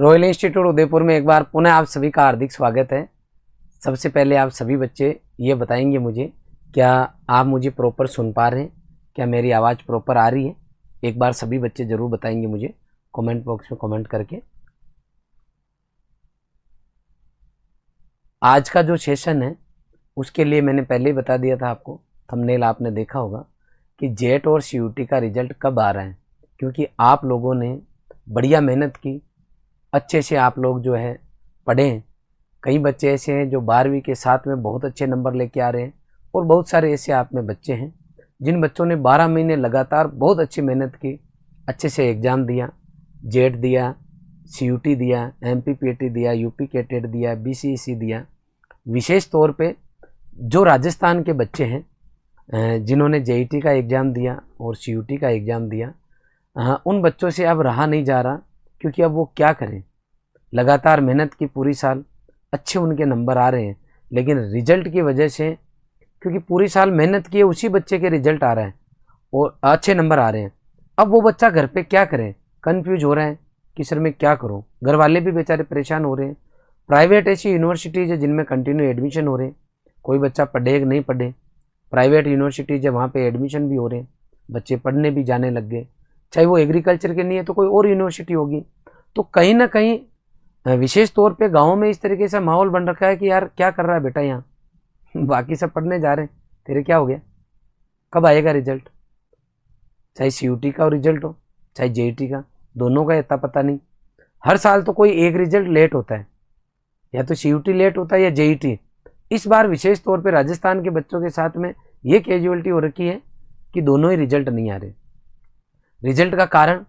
Royal institute Udaipur में एक बार पुनः आप सभी का हार्दिक स्वागत है। सबसे पहले आप सभी बच्चे ये बताएंगे मुझे, क्या आप मुझे प्रॉपर सुन पा रहे हैं, क्या मेरी आवाज़ प्रॉपर आ रही है? एक बार सभी बच्चे ज़रूर बताएंगे मुझे कमेंट बॉक्स में कमेंट करके। आज का जो सेशन है उसके लिए मैंने पहले ही बता दिया था आपको, थंबनेल आपने देखा होगा कि जेट और सीयूटी का रिजल्ट कब आ रहा है, क्योंकि आप लोगों ने बढ़िया मेहनत की, अच्छे से आप लोग जो है पढ़े हैं। कई बच्चे ऐसे हैं जो 12वीं के साथ में बहुत अच्छे नंबर लेके आ रहे हैं और बहुत सारे ऐसे आप में बच्चे हैं जिन बच्चों ने 12 महीने लगातार बहुत अच्छी मेहनत की, अच्छे से एग्ज़ाम दिया, जेट दिया, सीयूटी दिया, एमपीपीएटी दिया, यूपी कैटेट दिया, बीसीईसी दिया। विशेष तौर पे जो राजस्थान के बच्चे हैं जिन्होंने जेईटी का एग्ज़ाम दिया और सीयूटी का एग्ज़ाम दिया, उन बच्चों से अब रहा नहीं जा रहा, क्योंकि अब वो क्या करें। लगातार मेहनत की पूरी साल, अच्छे उनके नंबर आ रहे हैं, लेकिन रिजल्ट की वजह से, क्योंकि पूरी साल मेहनत की है उसी बच्चे के रिजल्ट आ रहा है और अच्छे नंबर आ रहे हैं। अब वो बच्चा घर पे क्या करे, कंफ्यूज हो रहा है कि सर मैं क्या करूं। घर वाले भी बेचारे परेशान हो रहे हैं। प्राइवेट ऐसी यूनिवर्सिटीज़ है जिनमें कंटिन्यू एडमिशन हो रहे हैं, कोई बच्चा पढ़े कि नहीं पढ़े। प्राइवेट यूनिवर्सिटीज़ है वहाँ पे एडमिशन भी हो रहे हैं, बच्चे पढ़ने भी जाने लग गए। चाहे वो एग्रीकल्चर के नहीं है तो कोई और यूनिवर्सिटी होगी। तो कहीं ना कहीं विशेष तौर पे गाँव में इस तरीके से माहौल बन रखा है कि यार क्या कर रहा है बेटा यहाँ, बाकी सब पढ़ने जा रहे हैं, तेरे क्या हो गया, कब आएगा रिजल्ट। चाहे सीयूटी का रिजल्ट हो चाहे जेईटी का, दोनों का इतना पता नहीं। हर साल तो कोई एक रिजल्ट लेट होता है, या तो सीयूटी लेट होता है या जेईटी। इस बार विशेष तौर पे राजस्थान के बच्चों के साथ में ये कैजुअलिटी हो रखी है कि दोनों ही रिजल्ट नहीं आ रहे। रिजल्ट का कारण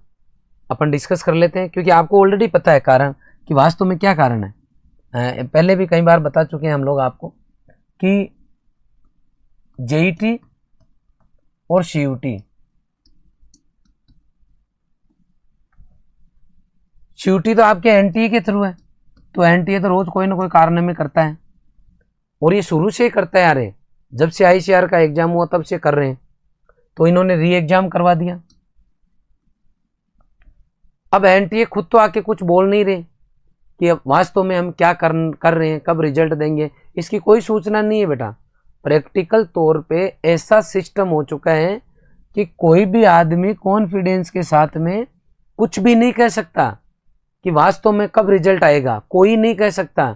अपन डिस्कस कर लेते हैं, क्योंकि आपको ऑलरेडी पता है कारण कि वास्तव में क्या कारण है। पहले भी कई बार बता चुके हैं हम लोग आपको कि जेईटी और सीयूटी, सीयूटी तो आपके एनटीए के थ्रू है, तो एनटीए तो रोज कोई ना कोई कारण में करता है और ये शुरू से ही करता है। यार जब से आईसीआर का एग्जाम हुआ तब से कर रहे हैं, तो इन्होंने री एग्जाम करवा दिया। अब एनटीए खुद तो आके कुछ बोल नहीं रहे कि अब वास्तव में हम क्या कर रहे हैं, कब रिजल्ट देंगे, इसकी कोई सूचना नहीं है बेटा। प्रैक्टिकल तौर पे ऐसा सिस्टम हो चुका है कि कोई भी आदमी कॉन्फिडेंस के साथ में कुछ भी नहीं कह सकता कि वास्तव में कब रिजल्ट आएगा, कोई नहीं कह सकता,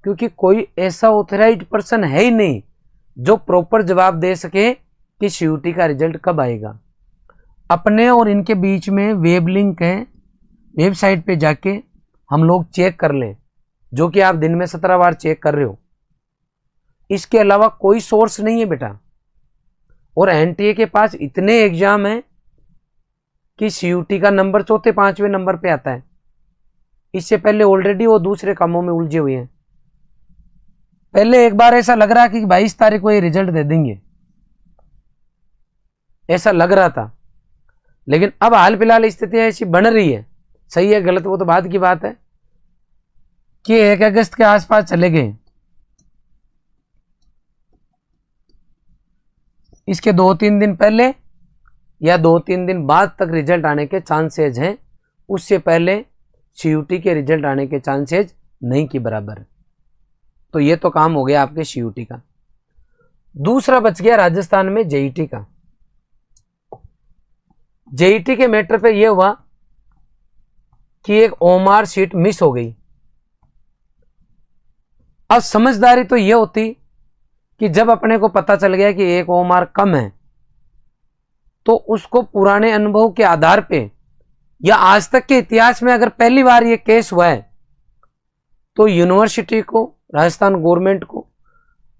क्योंकि कोई ऐसा ऑथराइज्ड पर्सन है ही नहीं जो प्रॉपर जवाब दे सके कि सीयूटी का रिजल्ट कब आएगा। अपने और इनके बीच में वेब लिंक है, वेबसाइट पे जाके हम लोग चेक कर लें, जो कि आप दिन में 17 बार चेक कर रहे हो। इसके अलावा कोई सोर्स नहीं है बेटा। और एनटीए के पास इतने एग्जाम हैं कि सीयूटी का नंबर चौथे 5वें नंबर पे आता है। इससे पहले ऑलरेडी वो दूसरे कामों में उलझे हुए हैं। पहले एक बार ऐसा लग रहा कि 22 तारीख को ये रिजल्ट दे देंगे, ऐसा लग रहा था, लेकिन अब हाल फिलहाल स्थिति ऐसी बन रही है, सही है गलत वो तो बाद की बात है, कि 1 अगस्त के आसपास चले गए। इसके 2-3 दिन पहले या 2-3 दिन बाद तक रिजल्ट आने के चांसेज हैं, उससे पहले सीयूटी के रिजल्ट आने के चांसेज नहीं के बराबर। तो ये तो काम हो गया आपके सीयूटी का। दूसरा बच गया राजस्थान में जेईटी का। जेईटी के मैटर पे यह हुआ कि एक ओएमआर सीट मिस हो गई। अब समझदारी तो यह होती कि जब अपने को पता चल गया कि एक ओएमआर कम है, तो उसको पुराने अनुभव के आधार पे या आज तक के इतिहास में अगर पहली बार ये केस हुआ है, तो यूनिवर्सिटी को, राजस्थान गवर्नमेंट को,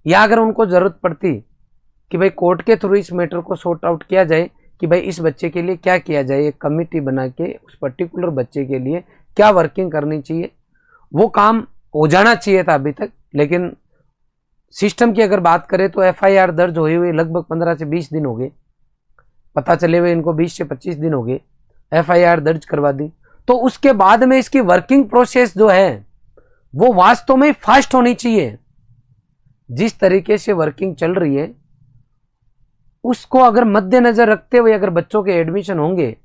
या अगर उनको जरूरत पड़ती कि भाई कोर्ट के थ्रू इस मैटर को सॉर्ट आउट किया जाए कि भाई इस बच्चे के लिए क्या किया जाए, एक कमिटी बना के उस पर्टिकुलर बच्चे के लिए क्या वर्किंग करनी चाहिए, वो काम हो जाना चाहिए था अभी तक। लेकिन सिस्टम की अगर बात करें तो एफआईआर दर्ज हुए हुए लगभग 15 से 20 दिन हो गए, पता चले हुए इनको 20 से 25 दिन हो गए, एफआईआर दर्ज करवा दी। तो उसके बाद में इसकी वर्किंग प्रोसेस जो है वो वास्तव में फास्ट होनी चाहिए। जिस तरीके से वर्किंग चल रही है उसको अगर मद्देनजर रखते हुए अगर बच्चों के एडमिशन होंगे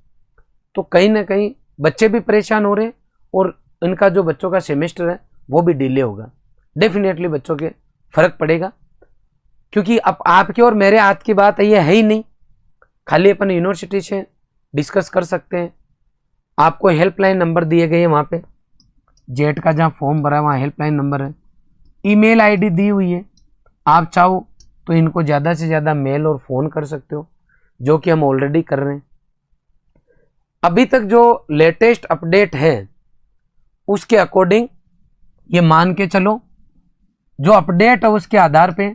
तो कहीं ना कहीं बच्चे भी परेशान हो रहे हैं और इनका जो बच्चों का सेमेस्टर है वो भी डिले होगा। डेफिनेटली बच्चों के फर्क पड़ेगा, क्योंकि अब आपके और मेरे हाथ की बात ये है ही नहीं। खाली अपन यूनिवर्सिटी से डिस्कस कर सकते हैं। आपको हेल्पलाइन नंबर दिए गए हैं वहाँ पे, जेट का जहाँ फॉर्म भरा है वहाँ हेल्पलाइन नंबर है, ईमेल आईडी दी हुई है। आप चाहो तो इनको ज़्यादा से ज़्यादा मेल और फ़ोन कर सकते हो, जो कि हम ऑलरेडी कर रहे हैं। अभी तक जो लेटेस्ट अपडेट है उसके अकॉर्डिंग ये मान के चलो, जो अपडेट है उसके आधार पे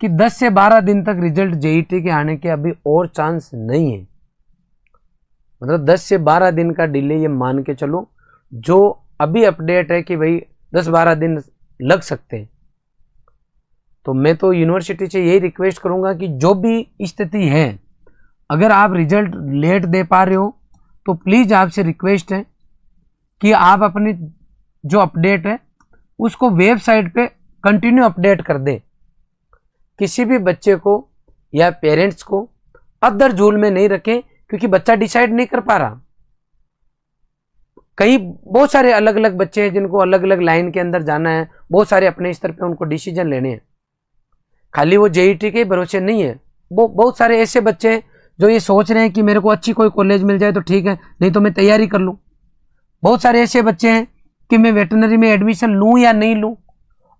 कि 10 से 12 दिन तक रिजल्ट जेईटी के आने के अभी और चांस नहीं है। मतलब 10 से 12 दिन का डिले ये मान के चलो, जो अभी अपडेट है कि भाई 10-12 दिन लग सकते हैं। तो मैं तो यूनिवर्सिटी से यही रिक्वेस्ट करूंगा कि जो भी स्थिति है, अगर आप रिजल्ट लेट दे पा रहे हो तो प्लीज़ आपसे रिक्वेस्ट है कि आप अपनी जो अपडेट है उसको वेबसाइट पे कंटिन्यू अपडेट कर दें। किसी भी बच्चे को या पेरेंट्स को अदर झूल में नहीं रखें, क्योंकि बच्चा डिसाइड नहीं कर पा रहा। कई बहुत सारे अलग अलग बच्चे हैं जिनको अलग अलग लाइन के अंदर जाना है, बहुत सारे अपने स्तर पे उनको डिसीजन लेने हैं। खाली वो जेईटी के भरोसे नहीं है। वो बहुत सारे ऐसे बच्चे हैं जो ये सोच रहे हैं कि मेरे को अच्छी कोई कॉलेज मिल जाए तो ठीक है, नहीं तो मैं तैयारी कर लूँ। बहुत सारे ऐसे बच्चे हैं कि मैं वेटरनरी में एडमिशन लूँ या नहीं लूँ,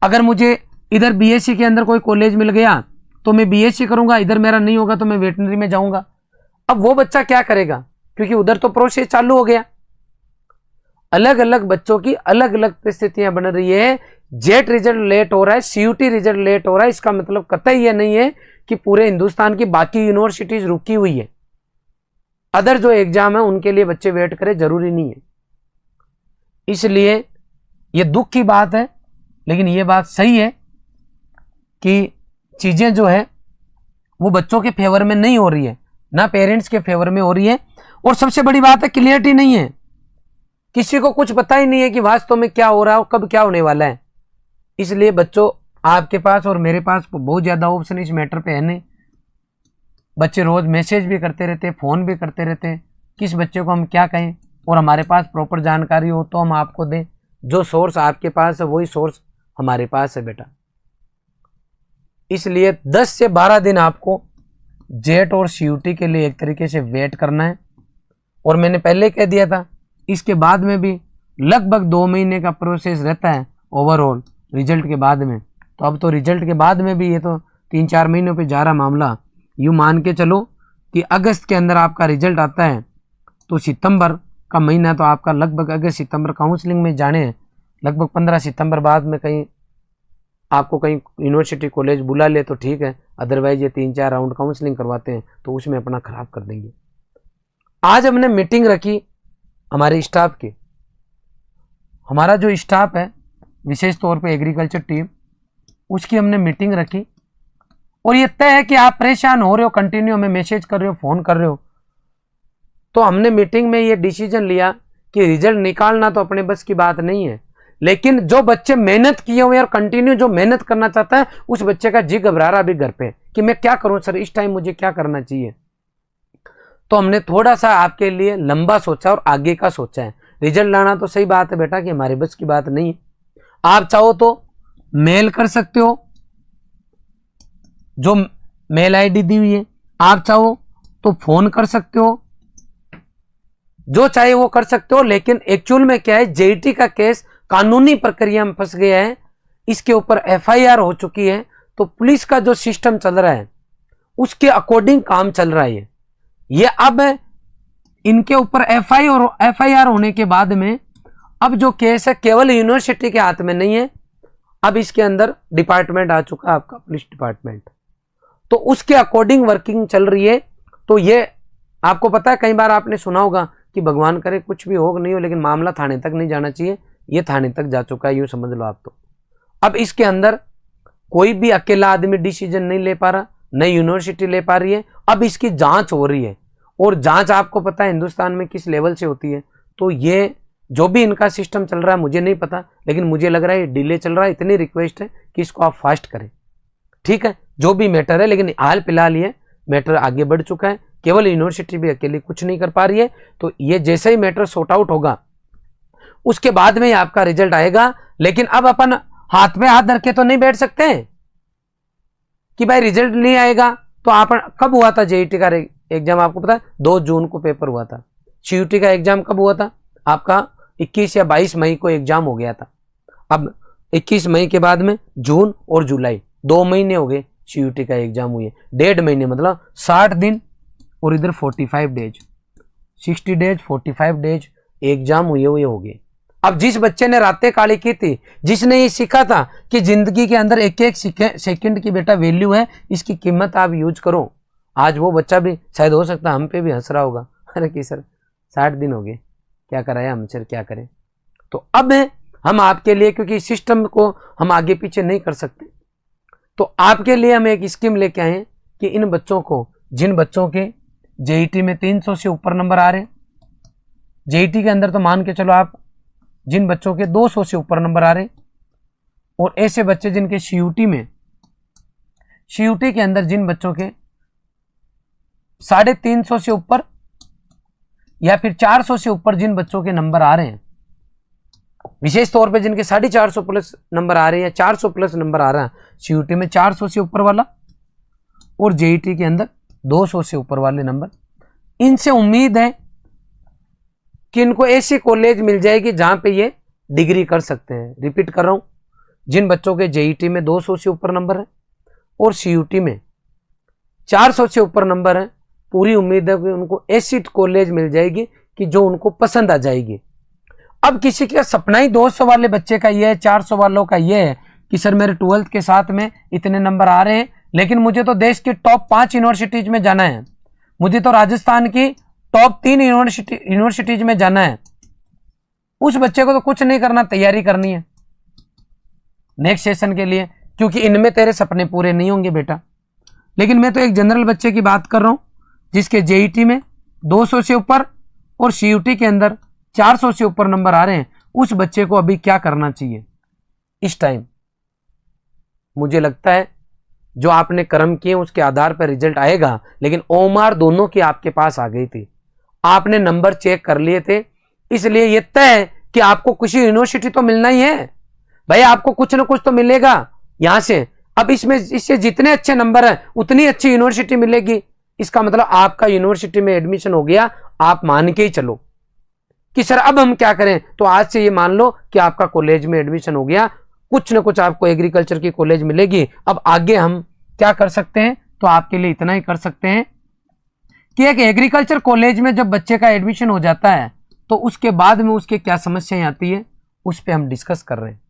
अगर मुझे इधर बीएससी के अंदर कोई कॉलेज मिल गया तो मैं बीएससी करूँगा, इधर मेरा नहीं होगा तो मैं वेटरनरी में जाऊँगा। अब वो बच्चा क्या करेगा, क्योंकि उधर तो प्रोसेस चालू हो गया। अलग अलग बच्चों की अलग अलग परिस्थितियां बन रही है। जेट रिजल्ट लेट हो रहा है, सीयूटी रिजल्ट लेट हो रहा है, इसका मतलब कतई ये नहीं है कि पूरे हिंदुस्तान की बाकी यूनिवर्सिटीज रुकी हुई है। अदर जो एग्जाम है उनके लिए बच्चे वेट करें, जरूरी नहीं है। इसलिए ये दुख की बात है, लेकिन ये बात सही है कि चीजें जो है वो बच्चों के फेवर में नहीं हो रही है, ना पेरेंट्स के फेवर में हो रही है। और सबसे बड़ी बात है क्लियरिटी नहीं है, किसी को कुछ पता ही नहीं है कि वास्तव में क्या हो रहा है और कब क्या होने वाला है। इसलिए बच्चों, आपके पास और मेरे पास बहुत ज़्यादा ऑप्शन इस मैटर पे है नहीं। बच्चे रोज़ मैसेज भी करते रहते हैं, फ़ोन भी करते रहते हैं, किस बच्चे को हम क्या कहें, और हमारे पास प्रॉपर जानकारी हो तो हम आपको दें। जो सोर्स आपके पास है वही सोर्स हमारे पास है बेटा। इसलिए 10 से 12 दिन आपको जेट और सीयूटी के लिए एक तरीके से वेट करना है। और मैंने पहले कह दिया था, इसके बाद में भी लगभग 2 महीने का प्रोसेस रहता है ओवरऑल रिजल्ट के बाद में। तो अब तो रिजल्ट के बाद में भी ये तो 3-4 महीनों पे जा रहा मामला। यूँ मान के चलो कि अगस्त के अंदर आपका रिजल्ट आता है तो सितंबर का महीना तो आपका लगभग अगस्त सितंबर काउंसलिंग में जाने हैं। लगभग 15 सितंबर बाद में कहीं आपको कहीं यूनिवर्सिटी कॉलेज बुला ले तो ठीक है, अदरवाइज ये 3-4 राउंड काउंसलिंग करवाते हैं तो उसमें अपना खराब कर देंगे। आज हमने मीटिंग रखी हमारे स्टाफ की। हमारा जो स्टाफ है विशेष तौर पे एग्रीकल्चर टीम, उसकी हमने मीटिंग रखी और ये तय है कि आप परेशान हो रहे हो, कंटिन्यू हमें मैसेज कर रहे हो, फ़ोन कर रहे हो। तो हमने मीटिंग में ये डिसीजन लिया कि रिजल्ट निकालना तो अपने बस की बात नहीं है, लेकिन जो बच्चे मेहनत किए हुए और कंटिन्यू जो मेहनत करना चाहता है उस बच्चे का जी घबरा रहा अभी घर पे कि मैं क्या करूं सर, इस टाइम मुझे क्या करना चाहिए। तो हमने थोड़ा सा आपके लिए लंबा सोचा और आगे का सोचा है। रिजल्ट लाना तो सही बात है बेटा कि हमारे बस की बात नहीं है। आप चाहो तो मेल कर सकते हो, जो मेल आईडी दी हुई है, आप चाहो तो फोन कर सकते हो, जो चाहे वो कर सकते हो। लेकिन एक्चुअल में क्या है, जेईटी का केस कानूनी प्रक्रिया में फंस गया है, इसके ऊपर एफआईआर हो चुकी है। तो पुलिस का जो सिस्टम चल रहा है उसके अकॉर्डिंग काम चल रहा है। ये अब इनके ऊपर एफआईआर होने के बाद में अब जो केस है केवल यूनिवर्सिटी के हाथ में नहीं है, अब इसके अंदर डिपार्टमेंट आ चुका है, आपका पुलिस डिपार्टमेंट। तो उसके अकॉर्डिंग वर्किंग चल रही है। तो ये आपको पता है, कई बार आपने सुना होगा कि भगवान करे कुछ भी हो नहीं हो, लेकिन मामला थाने तक नहीं जाना चाहिए। ये थाने तक जा चुका है, यूं समझ लो आप। तो अब इसके अंदर कोई भी अकेला आदमी डिसीजन नहीं ले पा रहा, न यूनिवर्सिटी ले पा रही है। अब इसकी जांच हो रही है और जांच आपको पता है हिंदुस्तान में किस लेवल से होती है। तो ये जो भी इनका सिस्टम चल रहा है मुझे नहीं पता, लेकिन मुझे लग रहा है डिले चल रहा है। इतनी रिक्वेस्ट है कि इसको आप फास्ट करें, ठीक है, जो भी मैटर है। लेकिन हाल फिलहाल ये मैटर आगे बढ़ चुका है, केवल यूनिवर्सिटी भी अकेली कुछ नहीं कर पा रही है। तो ये जैसे ही मैटर सॉर्ट आउट होगा उसके बाद में ही आपका रिजल्ट आएगा। लेकिन अब अपन हाथ में हाथ धर के तो नहीं बैठ सकते हैं कि भाई रिजल्ट नहीं आएगा। तो आप कब हुआ था जेईटी का एग्जाम, आपको पता है 2 जून को पेपर हुआ था। सीयूटी का एग्जाम कब हुआ था आपका, 21 या 22 मई को एग्जाम हो गया था। अब 21 मई के बाद में जून और जुलाई 2 महीने हो गए सीयूटी का एग्जाम हुए, 1.5 महीने मतलब 60 दिन और इधर 45 डेज, 60 डेज 45 डेज एग्जाम हुए हो गए। अब जिस बच्चे ने रातें काली की थी, जिसने ये सीखा था कि जिंदगी के अंदर एक एक सेकंड की बेटा वैल्यू है, इसकी कीमत आप यूज करो, आज वो बच्चा भी शायद हो सकता हम पे भी हंस रहा होगा, अरे कि सर 60 दिन हो गए क्या कराया हम, सर क्या करें। तो अब हम आपके लिए, क्योंकि सिस्टम को हम आगे पीछे नहीं कर सकते, तो आपके लिए हम एक स्कीम लेके आए हैं कि इन बच्चों को, जिन बच्चों के जेईटी में 300 से ऊपर नंबर आ रहे हैं, जेईटी के अंदर तो मान के चलो आप, जिन बच्चों के 200 से ऊपर नंबर आ रहे हैं, और ऐसे बच्चे जिनके सीयूटी में, सीयूटी के अंदर जिन बच्चों के 350 से ऊपर या फिर 400 से ऊपर जिन बच्चों के नंबर आ रहे हैं, विशेष तौर पे जिनके 450 प्लस नंबर आ रहे हैं या 400 प्लस नंबर आ रहा है, सीयूटी में 400 से ऊपर वाला और जेईटी के अंदर 200 से ऊपर वाले नंबर, इनसे उम्मीद है कि इनको ऐसी कॉलेज मिल जाएगी जहां पे ये डिग्री कर सकते हैं। रिपीट कर रहा हूं, जिन बच्चों के जेईटी में 200 से ऊपर नंबर है और सीयूटी में 400 से ऊपर नंबर है, पूरी उम्मीद है कि उनको ऐसी कॉलेज मिल जाएगी कि जो उनको पसंद आ जाएगी। अब किसी का सपना ही 200 वाले बच्चे का ये है, 400 वालों का ये है कि सर मेरे 12th के साथ में इतने नंबर आ रहे हैं, लेकिन मुझे तो देश की टॉप 5 यूनिवर्सिटीज में जाना है, मुझे तो राजस्थान की टॉप 3 यूनिवर्सिटीज में जाना है। उस बच्चे को तो कुछ नहीं करना, तैयारी करनी है नेक्स्ट सेशन के लिए, क्योंकि इनमें तेरे सपने पूरे नहीं होंगे बेटा। लेकिन मैं तो एक जनरल बच्चे की बात कर रहा हूं जिसके जेईटी में 200 से ऊपर और सीयूटी के अंदर 400 से ऊपर नंबर आ रहे हैं। उस बच्चे को अभी क्या करना चाहिए इस टाइम? मुझे लगता है जो आपने कर्म किए उसके आधार पर रिजल्ट आएगा, लेकिन ओमार दोनों की आपके पास आ गई थी, आपने नंबर चेक कर लिए थे, इसलिए यह तय है कि आपको कुछ यूनिवर्सिटी तो मिलना ही है भाई, आपको कुछ ना कुछ तो मिलेगा यहां से। अब इसमें इससे जितने अच्छे नंबर है उतनी अच्छी यूनिवर्सिटी मिलेगी, इसका मतलब आपका यूनिवर्सिटी में एडमिशन हो गया। आप मान के ही चलो कि सर अब हम क्या करें, तो आज से ये मान लो कि आपका कॉलेज में एडमिशन हो गया, कुछ ना कुछ आपको एग्रीकल्चर की कॉलेज मिलेगी। अब आगे हम क्या कर सकते हैं, तो आपके लिए इतना ही कर सकते हैं कि एक एग्रीकल्चर कॉलेज में जब बच्चे का एडमिशन हो जाता है तो उसके बाद में उसके क्या समस्याएं आती है उस पर हम डिस्कस कर रहे हैं।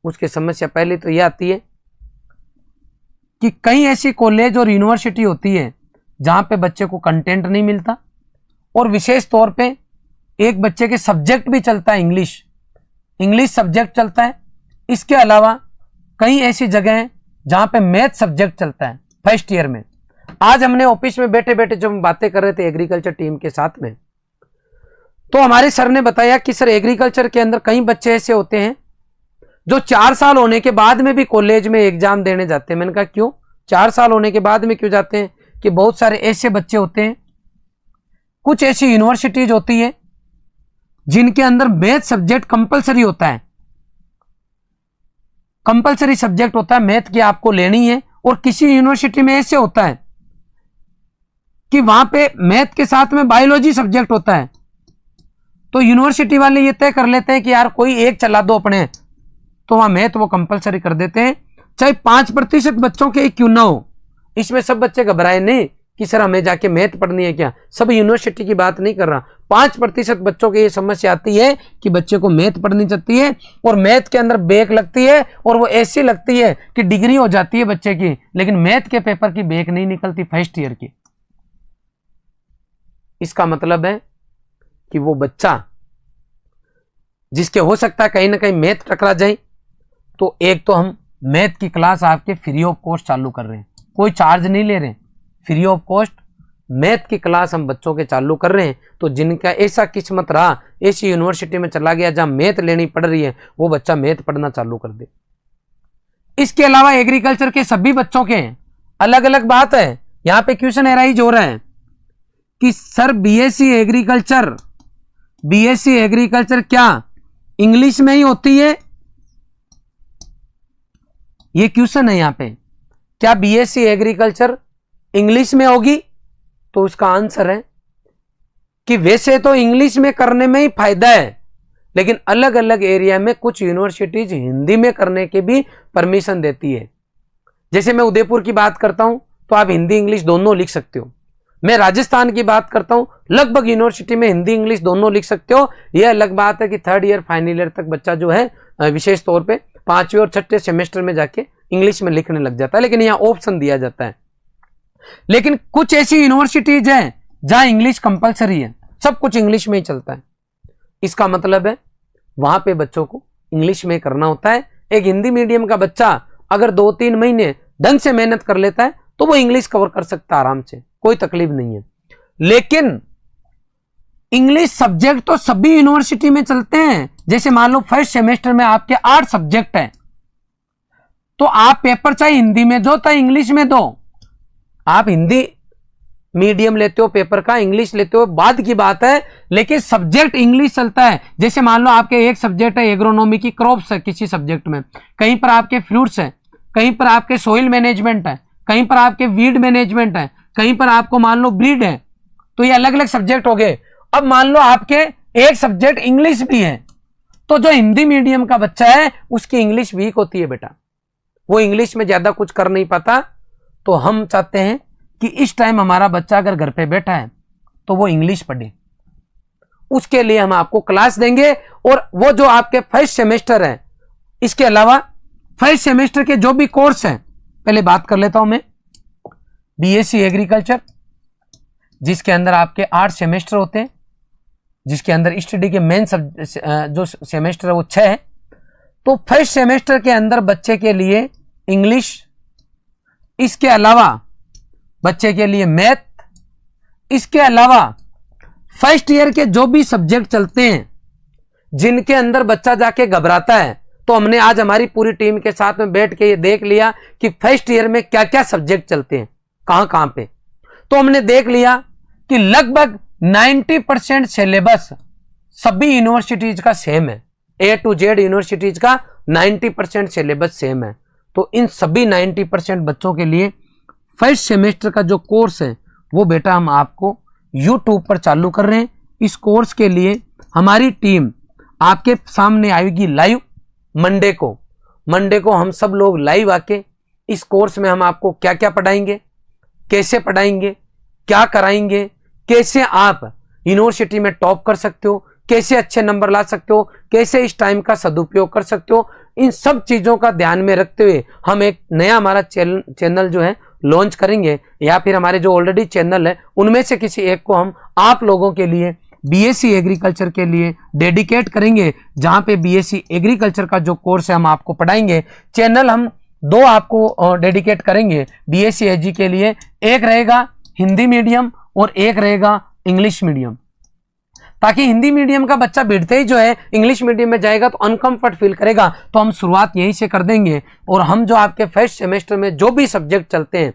उसकी समस्या पहले तो यह आती है कि कई ऐसी कॉलेज और यूनिवर्सिटी होती है जहां पे बच्चे को कंटेंट नहीं मिलता, और विशेष तौर पे एक बच्चे के सब्जेक्ट भी चलता है, इंग्लिश सब्जेक्ट चलता है। इसके अलावा कई ऐसी जगह हैं जहां पे मैथ सब्जेक्ट चलता है फर्स्ट ईयर में। आज हमने ऑफिस में बैठे बैठे जब हम बातें कर रहे थे एग्रीकल्चर टीम के साथ में, तो हमारे सर ने बताया कि सर एग्रीकल्चर के अंदर कई बच्चे ऐसे होते हैं जो 4 साल होने के बाद में भी कॉलेज में एग्जाम देने जाते हैं। मैंने कहा क्यों 4 साल होने के बाद में क्यों जाते हैं? कि बहुत सारे ऐसे बच्चे होते हैं, कुछ ऐसी यूनिवर्सिटीज होती है जिनके अंदर मैथ सब्जेक्ट कंपलसरी होता है, कंपलसरी सब्जेक्ट होता है, मैथ की आपको लेनी है। और किसी यूनिवर्सिटी में ऐसे होता है कि वहां पे मैथ के साथ में बायोलॉजी सब्जेक्ट होता है, तो यूनिवर्सिटी वाले ये तय कर लेते हैं कि यार कोई एक चला दो अपने, तो वहां मैथ वो कंपलसरी कर देते हैं, चाहे 5% बच्चों के क्यों ना हो। इसमें सब बच्चे घबराए नहीं कि सर हमें जाके मैथ पढ़नी है क्या, सब यूनिवर्सिटी की बात नहीं कर रहा। 5% बच्चों की ये समस्या आती है कि बच्चे को मैथ पढ़नी चाहती है और मैथ के अंदर बैक लगती है, और वो ऐसी लगती है कि डिग्री हो जाती है बच्चे की, लेकिन मैथ के पेपर की बैक नहीं निकलती फर्स्ट ईयर की। इसका मतलब है कि वो बच्चा जिसके हो सकता है कहीं ना कहीं मैथ टकरा जाए, तो एक तो हम मैथ की क्लास आपके फ्री ऑफ कॉस्ट चालू कर रहे हैं, कोई चार्ज नहीं ले रहे, फ्री ऑफ कॉस्ट मैथ की क्लास हम बच्चों के चालू कर रहे हैं। तो जिनका ऐसा किस्मत रहा ऐसी यूनिवर्सिटी में चला गया जहां मैथ लेनी पड़ रही है, वो बच्चा मैथ पढ़ना चालू कर दे। इसके अलावा एग्रीकल्चर के सभी बच्चों के अलग अलग बात है। यहां पे क्वेश्चन एराइज हो रहा है कि सर बीएससी एग्रीकल्चर क्या इंग्लिश में ही होती है? ये क्वेश्चन है यहां पे। क्या बीएससी एग्रीकल्चर इंग्लिश में होगी? तो उसका आंसर है कि वैसे तो इंग्लिश में करने में ही फायदा है, लेकिन अलग अलग एरिया में कुछ यूनिवर्सिटीज हिंदी में करने के भी परमिशन देती है। जैसे मैं उदयपुर की बात करता हूं तो आप हिंदी इंग्लिश दोनों लिख सकते हो। मैं राजस्थान की बात करता हूं, लगभग यूनिवर्सिटी में हिंदी इंग्लिश दोनों लिख सकते हो। यह अलग बात है कि थर्ड ईयर फाइनल ईयर तक बच्चा जो है विशेष तौर पे 5वें और 6ठे सेमेस्टर में जाके इंग्लिश में लिखने लग जाता है, लेकिन यहां ऑप्शन दिया जाता है। लेकिन कुछ ऐसी यूनिवर्सिटीज हैं जहां इंग्लिश कंपलसरी है, सब कुछ इंग्लिश में ही चलता है। इसका मतलब है वहां पे बच्चों को इंग्लिश में करना होता है। एक हिंदी मीडियम का बच्चा अगर 2-3 महीने ढंग से मेहनत कर लेता है तो वो इंग्लिश कवर कर सकता है आराम से, कोई तकलीफ नहीं है। लेकिन इंग्लिश सब्जेक्ट तो सभी यूनिवर्सिटी में चलते हैं। जैसे मान लो फर्स्ट सेमेस्टर में आपके 8 सब्जेक्ट हैं, तो आप पेपर चाहे हिंदी में दो चाहे इंग्लिश में दो। आप हिंदी मीडियम लेते हो पेपर का, इंग्लिश लेते हो बाद की बात है, लेकिन सब्जेक्ट इंग्लिश चलता है। जैसे मान लो आपके एक सब्जेक्ट है एग्रोनॉमी की, क्रॉप्स है किसी सब्जेक्ट में, कहीं पर आपके फ्रूट्स है, कहीं पर आपके सोइल मैनेजमेंट है, कहीं पर आपके वीड मैनेजमेंट है, कहीं पर आपको मान लो ब्रीड है। तो ये अलग अलग सब्जेक्ट हो गए। अब मान लो आपके एक सब्जेक्ट इंग्लिश भी है, तो जो हिंदी मीडियम का बच्चा है उसकी इंग्लिश वीक होती है बेटा, वो इंग्लिश में ज्यादा कुछ कर नहीं पाता। तो हम चाहते हैं कि इस टाइम हमारा बच्चा अगर घर पे बैठा है तो वो इंग्लिश पढ़े। उसके लिए हम आपको क्लास देंगे, और वो जो आपके फर्स्ट सेमेस्टर है, इसके अलावा फर्स्ट सेमेस्टर के जो भी कोर्स हैं, पहले बात कर लेता हूं मैं। बीएससी एग्रीकल्चर जिसके अंदर आपके 8 सेमेस्टर होते हैं, जिसके अंदर स्टडी के मेन जो सेमेस्टर है वो 6 है। तो फर्स्ट सेमेस्टर के अंदर बच्चे के लिए इंग्लिश, इसके अलावा बच्चे के लिए मैथ, इसके अलावा फर्स्ट ईयर के जो भी सब्जेक्ट चलते हैं जिनके अंदर बच्चा जाके घबराता है, तो हमने आज हमारी पूरी टीम के साथ में बैठ के ये देख लिया कि फर्स्ट ईयर में क्या क्या सब्जेक्ट चलते हैं, कहां कहां पे। तो हमने देख लिया कि लगभग 90% सिलेबस सभी यूनिवर्सिटीज का सेम है। A to Z यूनिवर्सिटीज का 90% सिलेबस सेम है। तो इन सभी 90% बच्चों के लिए फर्स्ट सेमेस्टर का जो कोर्स है वो बेटा हम आपको YouTube पर चालू कर रहे हैं। इस कोर्स के लिए हमारी टीम आपके सामने आएगी लाइव मंडे को हम सब लोग लाइव आके इस कोर्स में हम आपको क्या क्या पढ़ाएंगे, कैसे पढ़ाएंगे, क्या कराएंगे, कैसे आप यूनिवर्सिटी में टॉप कर सकते हो, कैसे अच्छे नंबर ला सकते हो, कैसे इस टाइम का सदुपयोग कर सकते हो। इन सब चीजों का ध्यान में रखते हुए हम एक नया हमारा चैनल जो है लॉन्च करेंगे, या फिर हमारे जो ऑलरेडी चैनल है उनमें से किसी एक को हम आप लोगों के लिए बीएससी एग्रीकल्चर के लिए डेडिकेट करेंगे, जहां पे बीएससी एग्रीकल्चर का जो कोर्स है हम आपको पढ़ाएंगे। चैनल हम 2 आपको डेडिकेट करेंगे बीएससी एजी के लिए, एक रहेगा हिंदी मीडियम और एक रहेगा इंग्लिश मीडियम, ताकि हिंदी मीडियम का बच्चा भिड़ते ही जो है इंग्लिश मीडियम में जाएगा तो अनकंफर्ट फील करेगा। तो हम शुरुआत यहीं से कर देंगे, और हम जो आपके फर्स्ट सेमेस्टर में जो भी सब्जेक्ट चलते हैं,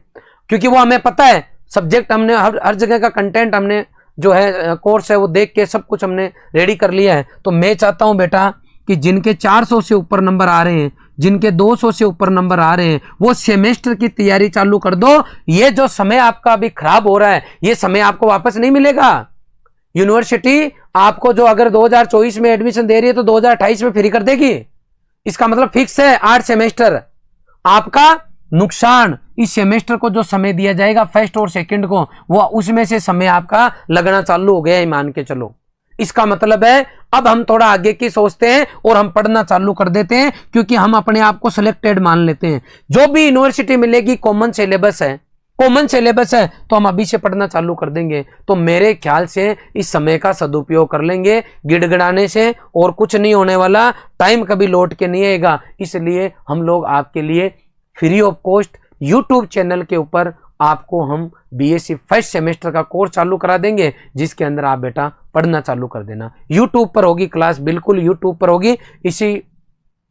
क्योंकि वो हमें पता है सब्जेक्ट, हमने हर जगह का कंटेंट हमने जो है कोर्स है वो देख के सब कुछ हमने रेडी कर लिया है। तो मैं चाहता हूं बेटा कि जिनके 400 से ऊपर नंबर आ रहे हैं, जिनके 200 से ऊपर नंबर आ रहे हैं, वो सेमेस्टर की तैयारी चालू कर दो। ये जो समय आपका अभी खराब हो रहा है, ये समय आपको वापस नहीं मिलेगा। यूनिवर्सिटी आपको जो अगर 2024 में एडमिशन दे रही है तो 2028 में फ्री कर देगी। इसका मतलब फिक्स है 8 सेमेस्टर। आपका नुकसान इस सेमेस्टर को जो समय दिया जाएगा फर्स्ट और सेकंड को, वो उसमें से समय आपका लगना चालू हो गया है, मान के चलो। इसका मतलब है अब हम थोड़ा आगे की सोचते हैं और हम पढ़ना चालू कर देते हैं, क्योंकि हम अपने आप को सिलेक्टेड मान लेते हैं। जो भी यूनिवर्सिटी मिलेगी कॉमन सिलेबस है तो हम अभी से पढ़ना चालू कर देंगे। तो मेरे ख्याल से इस समय का सदुपयोग कर लेंगे, गिड़गिड़ाने से और कुछ नहीं होने वाला, टाइम कभी लौट के नहीं आएगा। इसलिए हम लोग आपके लिए free of cost YouTube channel के ऊपर आपको हम बीएससी फर्स्ट सेमेस्टर का कोर्स चालू करा देंगे, जिसके अंदर आप बेटा पढ़ना चालू कर देना। यूट्यूब पर होगी क्लास, बिल्कुल यूट्यूब पर होगी। इसी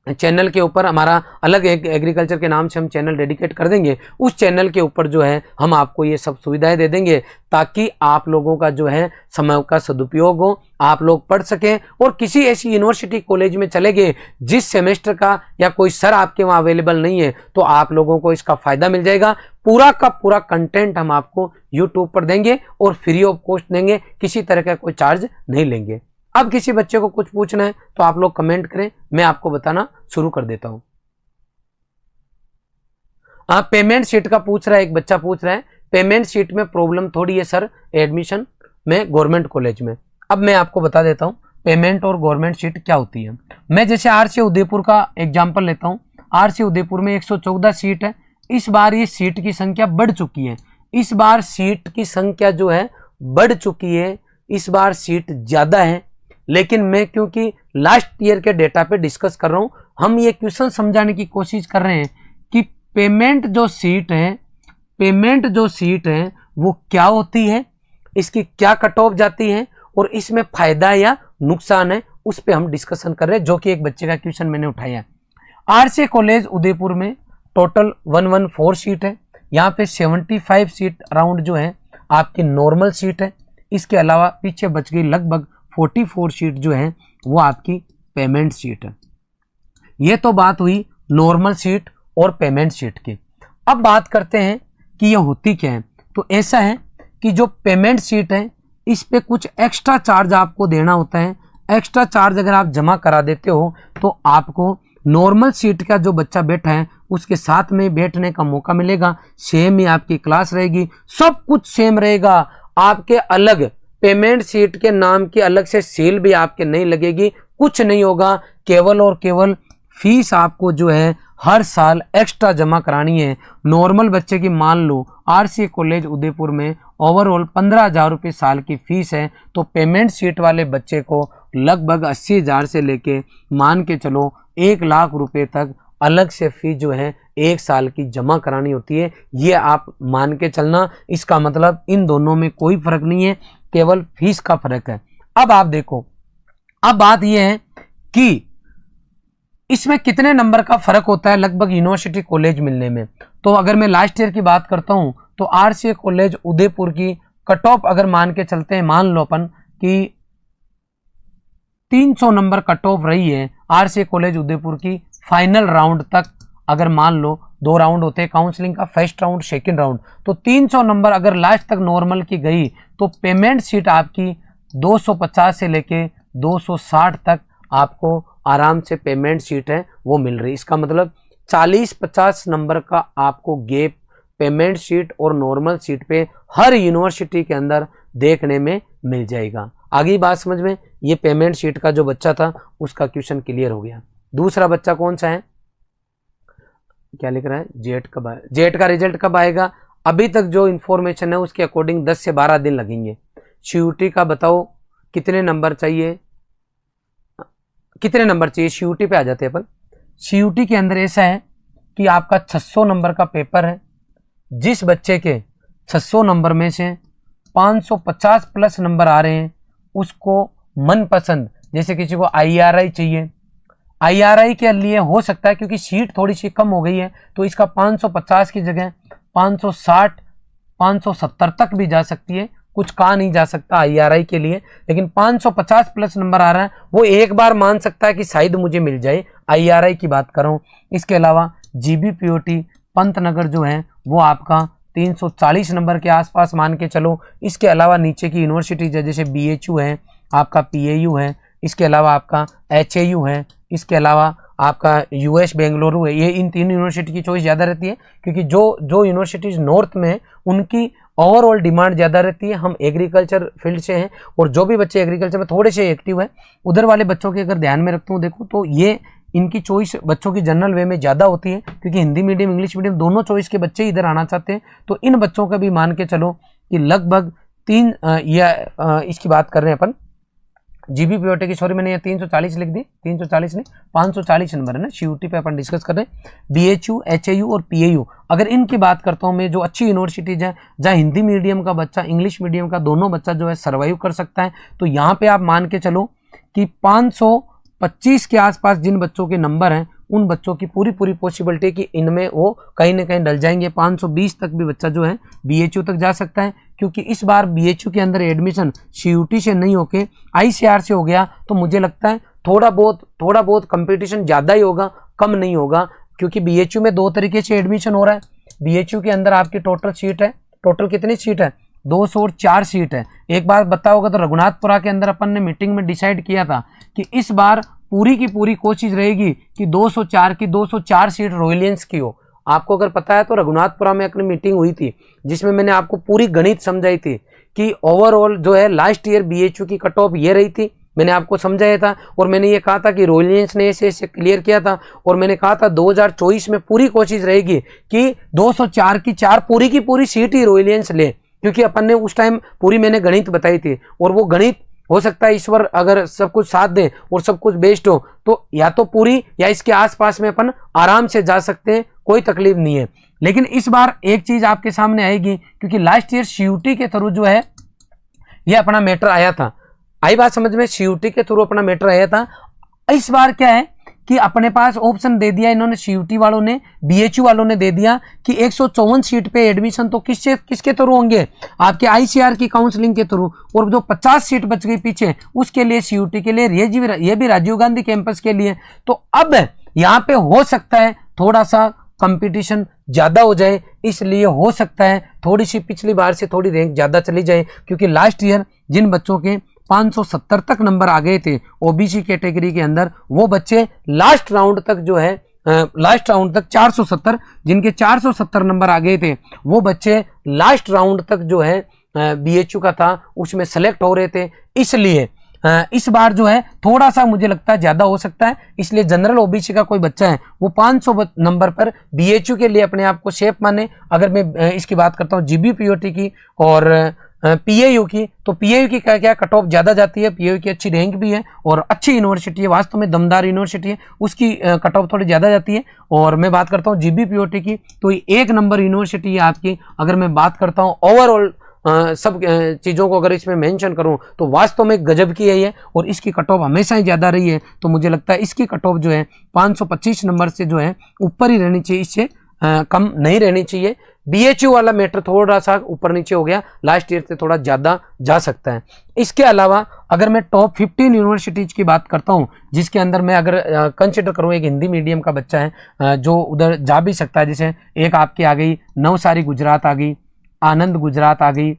चैनल के ऊपर हमारा अलग एक एग्रीकल्चर के नाम से हम चैनल डेडिकेट कर देंगे। उस चैनल के ऊपर जो है हम आपको ये सब सुविधाएं दे देंगे ताकि आप लोगों का जो है समय का सदुपयोग हो, आप लोग पढ़ सकें और किसी ऐसी यूनिवर्सिटी कॉलेज में चले गए जिस सेमेस्टर का या कोई सर आपके वहाँ अवेलेबल नहीं है तो आप लोगों को इसका फायदा मिल जाएगा। पूरा का पूरा कंटेंट हम आपको यूट्यूब पर देंगे और फ्री ऑफ कॉस्ट देंगे, किसी तरह का कोई चार्ज नहीं लेंगे। अब किसी बच्चे को कुछ पूछना है तो आप लोग कमेंट करें, मैं आपको बताना शुरू कर देता हूं। आप पेमेंट शीट का पूछ रहा है, एक बच्चा पूछ रहा है पेमेंट शीट में प्रॉब्लम थोड़ी है सर एडमिशन में गवर्नमेंट कॉलेज में। अब मैं आपको बता देता हूं पेमेंट और गवर्नमेंट शीट क्या होती है। मैं जैसे आरसी उदयपुर का एग्जाम्पल लेता हूं। आरसी उदयपुर में 114 सीट है। इस बार ये सीट की संख्या बढ़ चुकी है। इस बार सीट की संख्या जो है बढ़ चुकी है, इस बार सीट ज्यादा है। लेकिन मैं क्योंकि लास्ट ईयर के डेटा पे डिस्कस कर रहा हूं, हम ये क्वेश्चन समझाने की कोशिश कर रहे हैं कि पेमेंट जो सीट है वो क्या होती है, इसकी क्या कट ऑफ जाती है और इसमें फायदा या नुकसान है, उस पे हम डिस्कशन कर रहे हैं, जो कि एक बच्चे का क्वेश्चन मैंने उठाया है। आरसी कॉलेज उदयपुर में टोटल 114 सीट है। यहाँ पे 75 सीट अराउंड जो है आपकी नॉर्मल सीट है। इसके अलावा पीछे बच गई लगभग 44 सीट जो है वो आपकी पेमेंट सीट है। ये तो बात हुई नॉर्मल सीट और पेमेंट सीट की। अब बात करते हैं कि ये होती क्या है। तो ऐसा है कि जो पेमेंट सीट है इस पे कुछ एक्स्ट्रा चार्ज आपको देना होता है। एक्स्ट्रा चार्ज अगर आप जमा करा देते हो तो आपको नॉर्मल सीट का जो बच्चा बैठा है उसके साथ में बैठने का मौका मिलेगा। सेम ही आपकी क्लास रहेगी, सब कुछ सेम रहेगा। आपके अलग पेमेंट सीट के नाम की अलग से सील भी आपके नहीं लगेगी, कुछ नहीं होगा। केवल और केवल फीस आपको जो है हर साल एक्स्ट्रा जमा करानी है। नॉर्मल बच्चे की मान लो आरसी कॉलेज उदयपुर में ओवरऑल 15,000 रुपये साल की फीस है, तो पेमेंट सीट वाले बच्चे को लगभग 80,000 से लेके मान के चलो 1 लाख रुपए तक अलग से फीस जो है 1 साल की जमा करानी होती है। ये आप मान के चलना। इसका मतलब इन दोनों में कोई फर्क नहीं है, केवल फीस का फर्क है। अब आप देखो, अब बात यह है कि इसमें कितने नंबर का फर्क होता है लगभग यूनिवर्सिटी कॉलेज मिलने में। तो अगर मैं लास्ट ईयर की बात करता हूं तो आरसी कॉलेज उदयपुर की कट ऑफ अगर मान के चलते हैं, मान लो अपन कि 300 नंबर कट ऑफ रही है आरसी कॉलेज उदयपुर की फाइनल राउंड तक। अगर मान लो 2 राउंड होते हैं काउंसलिंग का, फर्स्ट राउंड सेकंड राउंड, तो 300 नंबर अगर लास्ट तक नॉर्मल की गई तो पेमेंट सीट आपकी 250 से लेके 260 तक आपको आराम से पेमेंट सीट है वो मिल रही। इसका मतलब 40-50 नंबर का आपको गैप पेमेंट सीट और नॉर्मल सीट पे हर यूनिवर्सिटी के अंदर देखने में मिल जाएगा। आगे बात समझ में। ये पेमेंट सीट का जो बच्चा था उसका क्वेश्चन क्लियर हो गया। दूसरा बच्चा कौन सा है, क्या लिख रहा है, जेट कब आएगा, जेट का रिजल्ट कब आएगा। अभी तक जो इंफॉर्मेशन है उसके अकॉर्डिंग 10 से 12 दिन लगेंगे। सीयूटी का बताओ कितने नंबर चाहिए, कितने नंबर चाहिए। सीयूटी पे आ जाते हैं अपन। सीयूटी के अंदर ऐसा है कि आपका 600 नंबर का पेपर है। जिस बच्चे के 600 नंबर में से 550 प्लस नंबर आ रहे हैं उसको मनपसंद, जैसे किसी को आईआरआई चाहिए, आईआरआई के लिए हो सकता है क्योंकि सीट थोड़ी सी कम हो गई है तो इसका 550 की जगह 560 570 तक भी जा सकती है। कुछ कहा नहीं जा सकता आईआरआई के लिए, लेकिन 550 प्लस नंबर आ रहा है वो एक बार मान सकता है कि शायद मुझे मिल जाए। आईआरआई की बात कर रहा हूँ। इसके अलावा जीबीपीओटी पंतनगर जो है वो आपका 340 नंबर के आसपास मान के चलो। इसके अलावा नीचे की यूनिवर्सिटीज है, जैसे बीएचयू है, आपका पीएयू है, इसके अलावा आपका एचएयू है, इसके अलावा आपका यूएस बेंगलुरु है। ये इन 3 यूनिवर्सिटी की चॉइस ज़्यादा रहती है क्योंकि जो यूनिवर्सिटीज़ नॉर्थ में है उनकी ओवरऑल डिमांड ज़्यादा रहती है। हम एग्रीकल्चर फील्ड से हैं और जो भी बच्चे एग्रीकल्चर में थोड़े से एक्टिव है उधर वाले बच्चों के अगर ध्यान में रखता हूँ देखो तो ये इनकी चॉइस बच्चों की जनरल वे में ज़्यादा होती है क्योंकि हिंदी मीडियम इंग्लिश मीडियम दोनों चॉइस के बच्चे इधर आना चाहते हैं। तो इन बच्चों का भी मान के चलो कि लगभग 3 इसकी बात कर रहे हैं अपन जीबीपीओटी की, सॉरी मैंने ये 340 लिख दी, 340 नहीं 540 नंबर है ना। सीयूटी पे अपन डिस्कस कर रहे हैं। बीएचयू, एचएयू और पीएयू अगर इनकी बात करता हूँ मैं, जो अच्छी यूनिवर्सिटीज है जहाँ हिंदी मीडियम का बच्चा इंग्लिश मीडियम का दोनों बच्चा जो है सर्वाइव कर सकता है, तो यहाँ पे आप मान के चलो कि 25 के आसपास जिन बच्चों के नंबर हैं उन बच्चों की पूरी पॉसिबिलिटी है कि इनमें वो कहीं ना कहीं डल जाएंगे। 520 तक भी बच्चा जो है BHU तक जा सकता है, क्योंकि इस बार BHU के अंदर एडमिशन CUT से नहीं होके ICAR से हो गया। तो मुझे लगता है थोड़ा बहुत कंपटीशन ज़्यादा ही होगा, कम नहीं होगा, क्योंकि BHU में 2 तरीके से एडमिशन हो रहा है। BHU के अंदर आपकी टोटल सीट है, टोटल कितनी सीट है, 204 सीट है। एक बार बताया होगा तो रघुनाथपुरा के अंदर अपन ने मीटिंग में डिसाइड किया था कि इस बार पूरी की पूरी कोशिश रहेगी कि 204 सीट रॉयलियंस की हो। आपको अगर पता है तो रघुनाथपुरा में अपनी मीटिंग हुई थी जिसमें मैंने आपको पूरी गणित समझाई थी कि ओवरऑल जो है लास्ट ईयर BHU की कट ऑफ ये रही थी, मैंने आपको समझाया था। और मैंने ये कहा था कि रॉयलियंस ने ऐसे क्लियर किया था, और मैंने कहा था 2024 में पूरी कोशिश रहेगी कि 204 की 4 पूरी की पूरी सीट ही रॉयलियंस ले, क्योंकि अपन ने उस टाइम पूरी मैंने गणित बताई थी। और वो गणित हो सकता है ईश्वर अगर सब कुछ साथ दे और सब कुछ बेस्ट हो तो या तो पूरी या इसके आसपास में अपन आराम से जा सकते हैं, कोई तकलीफ नहीं है। लेकिन इस बार एक चीज आपके सामने आएगी, क्योंकि लास्ट ईयर CUT के थ्रू जो है ये अपना मैटर आया था। आई बात समझ में, CUT के थ्रू अपना मैटर आया था। इस बार क्या है कि अपने पास ऑप्शन दे दिया इन्होंने, CUT वालों ने, BHU वालों ने दे दिया कि 154 सीट पे एडमिशन तो किसके थ्रू होंगे, आपके ICAR की काउंसलिंग के थ्रू। और जो 50 सीट बच गई पीछे उसके लिए CUT के लिए, ये भी राजीव गांधी कैंपस के लिए। तो अब यहाँ पे हो सकता है थोड़ा सा कंपटीशन ज्यादा हो जाए, इसलिए हो सकता है थोड़ी सी पिछली बार से थोड़ी रैंक ज्यादा चली जाए, क्योंकि लास्ट ईयर जिन बच्चों के 570 तक नंबर आ गए थे OBC कैटेगरी के अंदर, वो बच्चे लास्ट राउंड तक जो है लास्ट राउंड तक 470, जिनके 470 नंबर आ गए थे वो बच्चे लास्ट राउंड तक जो है BHU का था उसमें सेलेक्ट हो रहे थे। इसलिए इस बार जो है थोड़ा सा मुझे लगता है ज्यादा हो सकता है। इसलिए जनरल OBC का कोई बच्चा है वो 500 नंबर पर BHU के लिए अपने आप को सेफ माने। अगर मैं इसकी बात करता हूँ GBPOT की और PAU की, तो PAU की क्या कट ऑफ ज्यादा जाती है, PAU की अच्छी रैंक भी है और अच्छी यूनिवर्सिटी है, वास्तव में दमदार यूनिवर्सिटी है, उसकी कट ऑफ थोड़ी ज्यादा जाती है। और मैं बात करता हूँ GBPOT की, तो ये 1 नंबर यूनिवर्सिटी है आपकी। अगर मैं बात करता हूँ ओवरऑल सब चीज़ों को अगर इसमें मेंशन करूं तो वास्तव में गजब की है ये, और इसकी कट ऑफ हमेशा ही ज़्यादा रही है। तो मुझे लगता है इसकी कट ऑफ जो है 525 नंबर से जो है ऊपर ही रहनी चाहिए, इससे कम नहीं रहनी चाहिए। BHU वाला मैटर थोड़ा सा ऊपर नीचे हो गया, लास्ट ईयर से थोड़ा ज़्यादा जा सकता है। इसके अलावा अगर मैं टॉप 15 यूनिवर्सिटीज़ की बात करता हूँ जिसके अंदर मैं अगर कंसिडर करूँ एक हिंदी मीडियम का बच्चा है जो उधर जा भी सकता है, जैसे एक आपकी आ गई नवसारी गुजरात आ गई, आनंद गुजरात आ गई,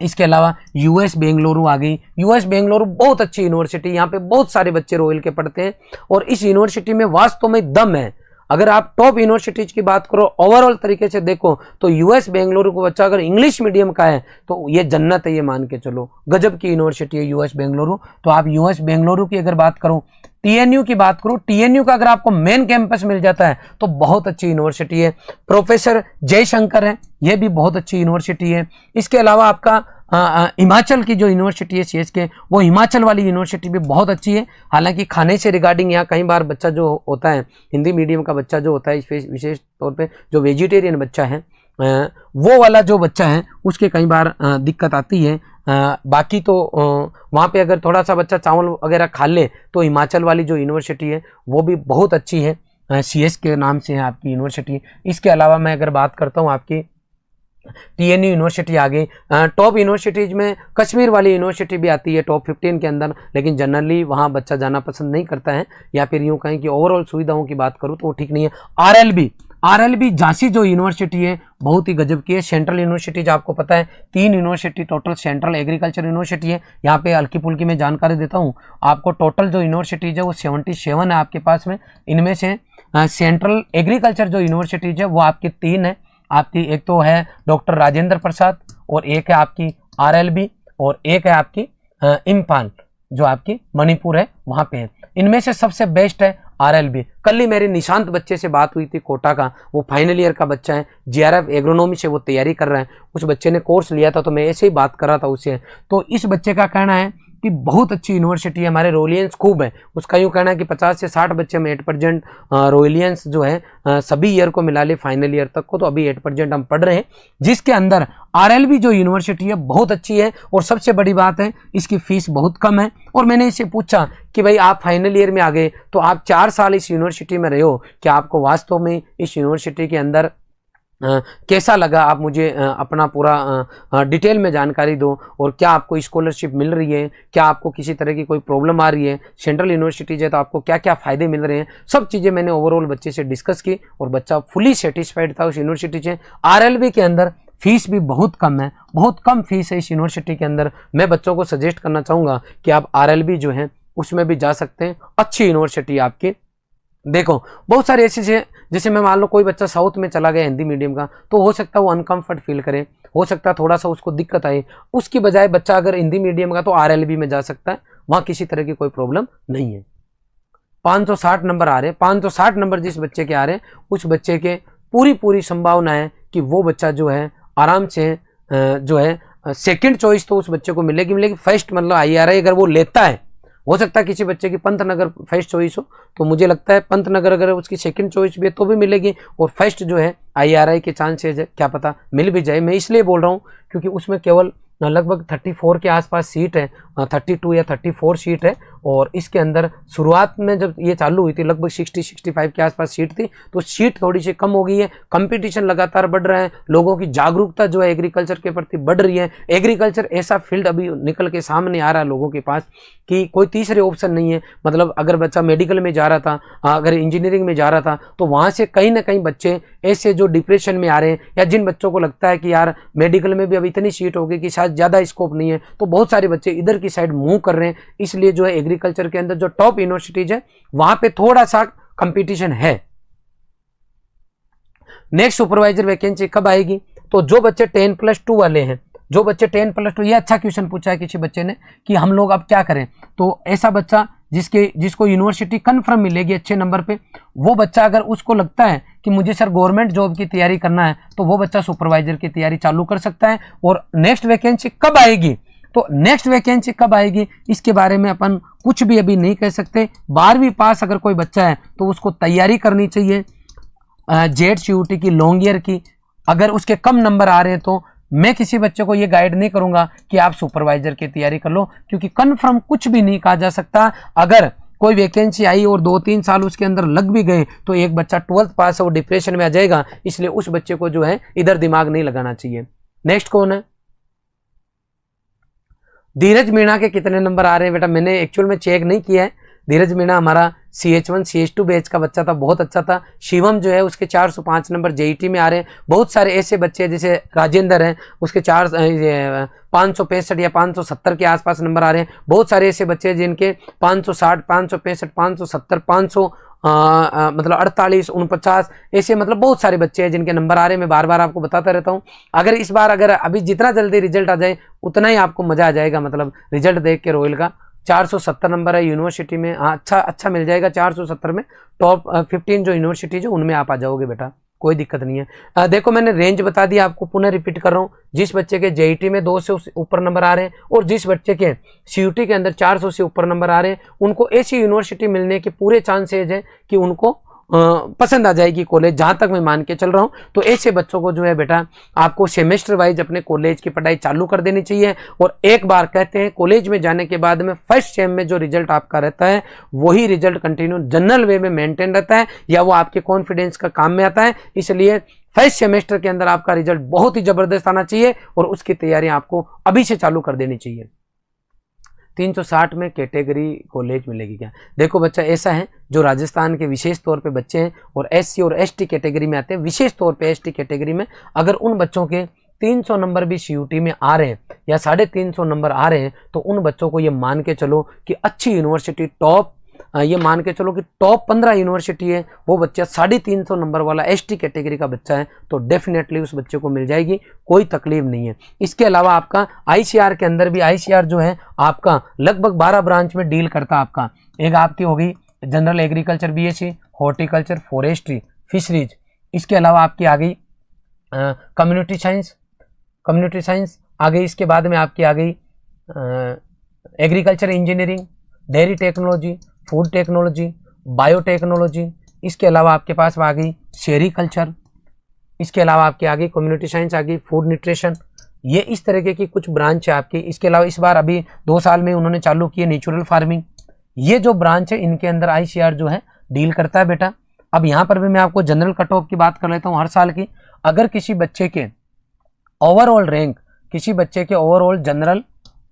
इसके अलावा US बेंगलुरु आ गई। US बेंगलुरु बहुत अच्छी यूनिवर्सिटी, यहाँ पे बहुत सारे बच्चे रॉयल के पढ़ते हैं और इस यूनिवर्सिटी में वास्तव में दम है। अगर आप टॉप यूनिवर्सिटीज की बात करो ओवरऑल तरीके से देखो तो US बेंगलुरु को बच्चा अगर इंग्लिश मीडियम का है तो ये जन्नत है, ये मान के चलो, गजब की यूनिवर्सिटी है US बेंगलुरु। तो आप US बेंगलुरु की अगर बात करो, TNU की बात करूं, TNU का अगर आपको मेन कैंपस मिल जाता है तो बहुत अच्छी यूनिवर्सिटी है। प्रोफेसर जयशंकर है, यह भी बहुत अच्छी यूनिवर्सिटी है। इसके अलावा आपका हिमाचल की जो यूनिवर्सिटी है CSK, वो हिमाचल वाली यूनिवर्सिटी भी बहुत अच्छी है। हालांकि खाने से रिगार्डिंग यहाँ कई बार बच्चा जो होता है, हिंदी मीडियम का बच्चा जो होता है, विशेष तौर पे जो वेजिटेरियन बच्चा है वो वाला जो बच्चा है उसके कई बार दिक्कत आती है। बाकी तो वहाँ पे अगर थोड़ा सा बच्चा चावल वगैरह खा ले तो हिमाचल वाली जो यूनिवर्सिटी है वो भी बहुत अच्छी है, CSK के नाम से है आपकी यूनिवर्सिटी। इसके अलावा मैं अगर बात करता हूँ आपकी TNU यूनिवर्सिटी आ गई। टॉप यूनिवर्सिटीज में कश्मीर वाली यूनिवर्सिटी भी आती है टॉप 15 के अंदर, लेकिन जनरली वहाँ बच्चा जाना पसंद नहीं करता है, या फिर यूँ कहें कि ओवरऑल सुविधाओं की बात करूँ तो वो ठीक नहीं है। RLB झांसी जो यूनिवर्सिटी है बहुत ही गजब की है। सेंट्रल यूनिवर्सिटीज आपको पता है 3 university total central agriculture university है। यहाँ पे हल्की फुल्की में जानकारी देता हूँ आपको, टोटल जो यूनिवर्सिटीज है वो 77 है आपके पास में। इनमें से सेंट्रल एग्रीकल्चर जो यूनिवर्सिटीज है वो आपकी 3 है। आपकी एक तो है डॉक्टर राजेंद्र प्रसाद, और एक है आपकी RLB, और एक है आपकी इम्फाल जो आपकी मणिपुर है वहाँ पे है। इनमें से सबसे बेस्ट है RLB। कल ही मेरे निशांत बच्चे से बात हुई थी कोटा का, वो फाइनल ईयर का बच्चा है, JRF एग्रोनॉमी से वो तैयारी कर रहा है। उस बच्चे ने कोर्स लिया था तो मैं ऐसे ही बात कर रहा था उससे, तो इस बच्चे का कहना है कि बहुत अच्छी यूनिवर्सिटी है, हमारे रोलियंस खूब है। उसका यूँ कहना है कि 50 से 60 बच्चे हम 8% रोलियंस जो है सभी ईयर को मिला ले फाइनल ईयर तक को, तो अभी 8% हम पढ़ रहे हैं, जिसके अंदर RLB जो यूनिवर्सिटी है बहुत अच्छी है। और सबसे बड़ी बात है इसकी फीस बहुत कम है। और मैंने इससे पूछा कि भाई आप फाइनल ईयर में आ गए तो आप 4 साल इस यूनिवर्सिटी में रहे हो, क्या आपको वास्तव में इस यूनिवर्सिटी के अंदर कैसा लगा, आप मुझे अपना पूरा डिटेल में जानकारी दो। और क्या आपको स्कॉलरशिप मिल रही है, क्या आपको किसी तरह की कोई प्रॉब्लम आ रही है, सेंट्रल यूनिवर्सिटीज है तो आपको क्या क्या फ़ायदे मिल रहे हैं, सब चीज़ें मैंने ओवरऑल बच्चे से डिस्कस की और बच्चा फुली सेटिस्फाइड था उस यूनिवर्सिटी से। RLB के अंदर फीस भी बहुत कम है, बहुत कम फीस है इस यूनिवर्सिटी के अंदर। मैं बच्चों को सजेस्ट करना चाहूँगा कि आप RLB जो है उसमें भी जा सकते हैं, अच्छी यूनिवर्सिटी आपकी। देखो बहुत सारे ऐसे से, जैसे मैं मान लो कोई बच्चा साउथ में चला गया हिंदी मीडियम का, तो हो सकता है वो अनकंफर्ट फील करे, हो सकता है थोड़ा सा उसको दिक्कत आए। उसकी बजाय बच्चा अगर हिंदी मीडियम का तो RLB में जा सकता है, वहाँ किसी तरह की कोई प्रॉब्लम नहीं है। 560 नंबर आ रहे हैं, 560 नंबर जिस बच्चे के आ रहे हैं उस बच्चे के पूरी संभावना है कि वो बच्चा जो है आराम से जो है सेकंड चॉइस तो उस बच्चे को मिलेगी। फर्स्ट मतलब IRI अगर वो लेता है, हो सकता है किसी बच्चे की पंतनगर फर्स्ट चॉइस हो, तो मुझे लगता है पंतनगर अगर उसकी सेकंड चॉइस भी है तो भी मिलेगी, और फर्स्ट जो है IRI के चांसेज है, क्या पता मिल भी जाए। मैं इसलिए बोल रहा हूँ क्योंकि उसमें केवल लगभग 34 के आसपास सीट है, 32 या 34 सीट है। और इसके अंदर शुरुआत में जब ये चालू हुई थी लगभग 60-65 के आसपास सीट थी, तो सीट थोड़ी सी कम हो गई है। कंपटीशन लगातार बढ़ रहा है, लोगों की जागरूकता जो है एग्रीकल्चर के प्रति बढ़ रही है। एग्रीकल्चर ऐसा फील्ड अभी निकल के सामने आ रहा है लोगों के पास कि कोई तीसरे ऑप्शन नहीं है। मतलब अगर बच्चा मेडिकल में जा रहा था, अगर इंजीनियरिंग में जा रहा था, तो वहाँ से कहीं ना कहीं बच्चे ऐसे जो डिप्रेशन में आ रहे हैं, या जिन बच्चों को लगता है कि यार मेडिकल में भी अब इतनी सीट होगी कि शायद ज़्यादा स्कोप नहीं है, तो बहुत सारे बच्चे इधर की साइड मूव कर रहे हैं। इसलिए जो है एग्रीकल्चर के अंदर जो टॉप यूनिवर्सिटीज है वहां पे थोड़ा सा कंपटीशन है। नेक्स्ट सुपरवाइजर वैकेंसी कब आएगी? तो जो बच्चे 10+2 वाले हैं, जो बच्चे 10+2, ये अच्छा क्वेश्चन पूछा है किसी बच्चे ने कि हम लोग अब क्या करें। तो ऐसा बच्चा जिसको यूनिवर्सिटी कन्फर्म मिलेगी अच्छे नंबर पे, वो बच्चा अगर उसको लगता है कि मुझे सर गवर्नमेंट जॉब की तैयारी करना है, तो वो बच्चा सुपरवाइजर की तैयारी चालू कर सकता है। और नेक्स्ट वैकेंसी कब आएगी, तो नेक्स्ट वैकेंसी कब आएगी इसके बारे में अपन कुछ भी अभी नहीं कह सकते। 12वीं पास अगर कोई बच्चा है तो उसको तैयारी करनी चाहिए जेट CUT की, लॉन्ग ईयर की। अगर उसके कम नंबर आ रहे हैं तो मैं किसी बच्चे को ये गाइड नहीं करूंगा कि आप सुपरवाइजर की तैयारी कर लो, क्योंकि कन्फर्म कुछ भी नहीं कहा जा सकता। अगर कोई वैकेंसी आई और 2-3 साल उसके अंदर लग भी गए तो एक बच्चा 12th पास है वो डिप्रेशन में आ जाएगा। इसलिए उस बच्चे को जो है इधर दिमाग नहीं लगाना चाहिए। नेक्स्ट कौन है? धीरज मीणा के कितने नंबर आ रहे हैं बेटा? मैंने एक्चुअल में चेक नहीं किया है। धीरज मीणा हमारा CH1 CH2 बैच का बच्चा था, बहुत अच्छा था। शिवम जो है उसके 405 नंबर JET में आ रहे हैं। बहुत सारे ऐसे बच्चे हैं जैसे राजेंद्र हैं, उसके 565 या 570 के आसपास नंबर आ रहे हैं। बहुत सारे ऐसे बच्चे हैं जिनके 560, 565, 570, 500 मतलब 48, 49 ऐसे, मतलब बहुत सारे बच्चे हैं जिनके नंबर आ रहे हैं। मैं बार बार आपको बताता रहता हूँ। अगर इस बार अगर अभी जितना जल्दी रिजल्ट आ जाए उतना ही आपको मजा आ जाएगा। मतलब रिजल्ट देख के रोयल का 470 नंबर है यूनिवर्सिटी में, हाँ अच्छा मिल जाएगा। 470 में टॉप 15 जो यूनिवर्सिटीज है उनमें आप आ जाओगे बेटा, कोई दिक्कत नहीं है। देखो मैंने रेंज बता दिया आपको, पुनः रिपीट कर रहा हूँ। जिस बच्चे के JET में 2 से ऊपर नंबर आ रहे हैं और जिस बच्चे के CUT के अंदर 400 से ऊपर नंबर आ रहे हैं, उनको ऐसी यूनिवर्सिटी मिलने के पूरे चांसेज हैं कि उनको पसंद आ जाएगी कॉलेज, जहाँ तक मैं मान के चल रहा हूँ। तो ऐसे बच्चों को जो है बेटा आपको सेमेस्टर वाइज अपने कॉलेज की पढ़ाई चालू कर देनी चाहिए। और एक बार कहते हैं कॉलेज में जाने के बाद में फर्स्ट सेम में जो रिजल्ट आपका रहता है वही रिजल्ट कंटिन्यू जनरल वे में मेंटेन रहता है, या वो आपके कॉन्फिडेंस का काम में आता है। इसलिए फर्स्ट सेमेस्टर के अंदर आपका रिजल्ट बहुत ही जबरदस्त आना चाहिए और उसकी तैयारी आपको अभी से चालू कर देनी चाहिए। 360 में कैटेगरी कॉलेज मिलेगी क्या? देखो बच्चा ऐसा है, जो राजस्थान के विशेष तौर पे बच्चे हैं और SC और ST कैटेगरी में आते हैं, विशेष तौर पे ST कैटेगरी में अगर उन बच्चों के 300 नंबर भी CUT में आ रहे हैं या 350 नंबर आ रहे हैं, तो उन बच्चों को ये मान के चलो कि अच्छी यूनिवर्सिटी टॉप, ये मान के चलो कि टॉप 15 यूनिवर्सिटी है, वो बच्चा 350 नंबर वाला ST कैटेगरी का बच्चा है तो डेफिनेटली उस बच्चे को मिल जाएगी, कोई तकलीफ नहीं है। इसके अलावा आपका ICR के अंदर भी, ICR जो है आपका लगभग 12 ब्रांच में डील करता है। आपका एक आपकी होगी general agriculture BSc, horticulture, forestry, fisheries. इसके अलावा आपकी आ गई कम्युनिटी साइंस आ गई। इसके बाद में आपकी आ गई agriculture engineering, dairy technology, food technology, biotechnology, इसके अलावा आपके पास आ गई सेरीकल्चर, इसके अलावा आपके आ गई कम्युनिटी साइंस आ गई, फूड न्यूट्रिशन, ये इस तरीके की कुछ ब्रांच है आपकी। इसके अलावा इस बार अभी 2 साल में उन्होंने चालू किए नेचुरल फार्मिंग। ये जो ब्रांच है इनके अंदर ICAR जो है डील करता है बेटा। अब यहाँ पर भी मैं आपको जनरल कट ऑफ की बात कर लेता हूँ हर साल की। अगर किसी बच्चे के ओवरऑल रैंक, किसी बच्चे के ओवरऑल जनरल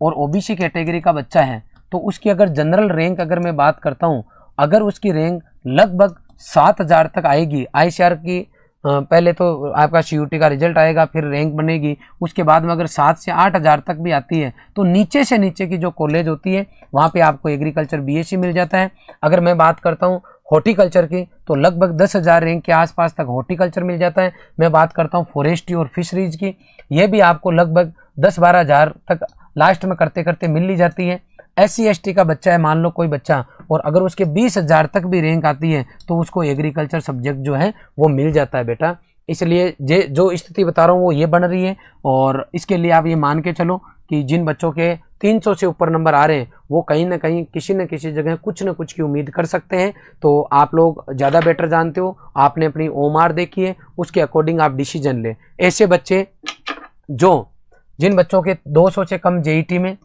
और OBC कैटेगरी का बच्चा है तो उसकी अगर जनरल रैंक अगर मैं बात करता हूँ, अगर उसकी रैंक लगभग 7000 तक आएगी, ICAR की पहले तो आपका CUT का रिजल्ट आएगा, फिर रैंक बनेगी, उसके बाद में अगर 7 से 8000 तक भी आती है तो नीचे से नीचे की जो कॉलेज होती है वहाँ पे आपको एग्रीकल्चर BSc मिल जाता है। अगर मैं बात करता हूँ हॉर्टिकल्चर की तो लगभग 10,000 रैंक के आसपास तक हॉर्टिकल्चर मिल जाता है। मैं बात करता हूँ फॉरेस्ट्री और फिशरीज की, ये भी आपको लगभग 10-12 हज़ार तक लास्ट में करते करते मिल ली जाती है। SC ST का बच्चा है, मान लो कोई बच्चा, और अगर उसके 20,000 तक भी रैंक आती है तो उसको एग्रीकल्चर सब्जेक्ट जो है वो मिल जाता है बेटा। इसलिए जो स्थिति बता रहा हूँ वो ये बन रही है, और इसके लिए आप ये मान के चलो कि जिन बच्चों के 300 से ऊपर नंबर आ रहे हैं वो कहीं ना कहीं किसी न किसी जगह कुछ न कुछ की उम्मीद कर सकते हैं। तो आप लोग ज़्यादा बेटर जानते हो, आपने अपनी OMR देखी है, उसके अकॉर्डिंग आप डिसीजन लें। ऐसे बच्चे जिन बच्चों के 200 से कम JET में